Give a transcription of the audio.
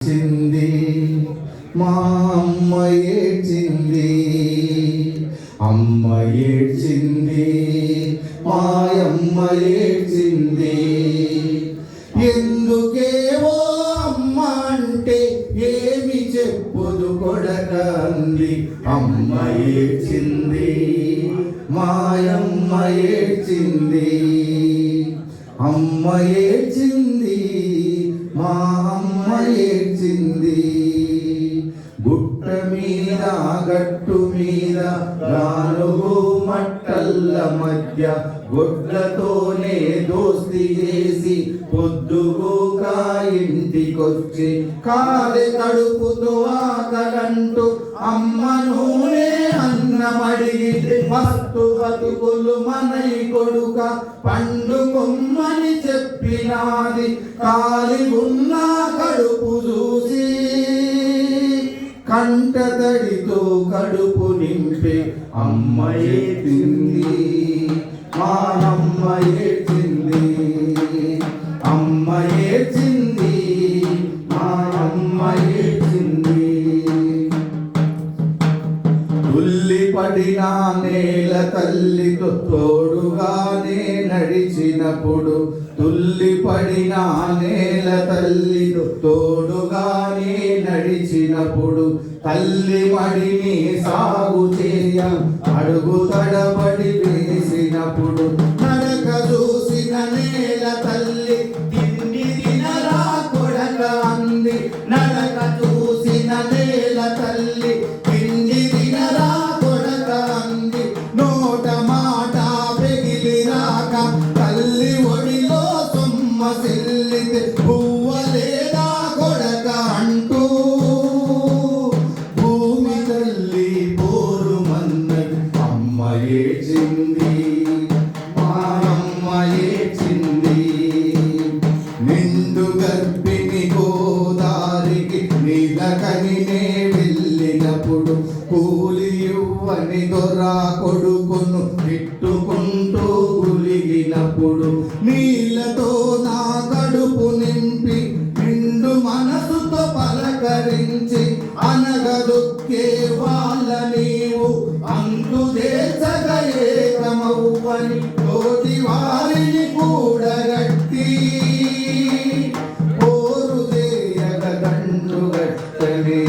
చింది మా అమ్మ ఏడ్చింది, అమ్మ ఏడ్చింది, మాయమ్మ ఏడ్చింది. ఎందుకేవో అమ్మ అంటే ఏమి చెప్పుదు కొడక అంది. అమ్మ ఏడ్చింది, మాయమ్మ ఏడ్చింది, అమ్మ ఏడ్చింది, మా అమ్మ ఏడ్చింది. గుట్ట మీద గట్టు మీద గానుగు మట్టల్ల మధ్య గొడ్లతోనే దోస్తి చేసి పొద్దుగూకా ఇంటికొచ్చి కాలి కడుపుతో ఆకలంటూ అమ్మ నూనె అన్నమడిగి మస్తు బతుకులు మనై కొడుక పండుకొమ్మని చెప్పినాది. కాలి ఉన్న కడుపు చూసి కంటతడితో కడుపు నింపి అమ్మ ఏడ్చింది, మా అమ్మ ఏడ్చింది, అమ్మ ఏడ్చింది, మా అమ్మ ఏడ్చింది. తుల్లి పడిన నేల తల్లితో తోడుగానే నడిచినప్పుడు, తుల్లి పడిన నేల తల్లితో తోడుగానే నడిచినప్పుడు, తల్లి మడిని సాగు చేయ అడుగు తడబడి వేసినప్పుడు, నడక చూసిన నేల తల్లి తిండి తినరా కొడక అంది. నడక చూసిన నేల తల్లి తిండి తినరా కొడక అంది. నోట మాట పెగిలి రాక తల్లి ఒడిలో సొమ్మసిల్లితే పువ్వలేదా కొడక అంటూ భూమి తల్లి పోరుమన్నది. అమ్మ ఏడ్చింది, మా అమ్మ ఏడ్చింది. నిండు గర్భిణి గోదారికి నీలకనినే వెళ్ళినప్పుడు, కూలి ఇవ్వని దొరా కొడుకును తిట్టుకుంటూ గులిగినప్పుడు, నీళ్ళతో నా కడుపు నింపి నిండు మనసుతో పలకరించి అనగదొక్కే వాళ్ళ నీవు అంతు దేశగా ఏకమవ్వని తోటి వారిని కూడగట్టి పోరు చేయగ దండు గట్టని.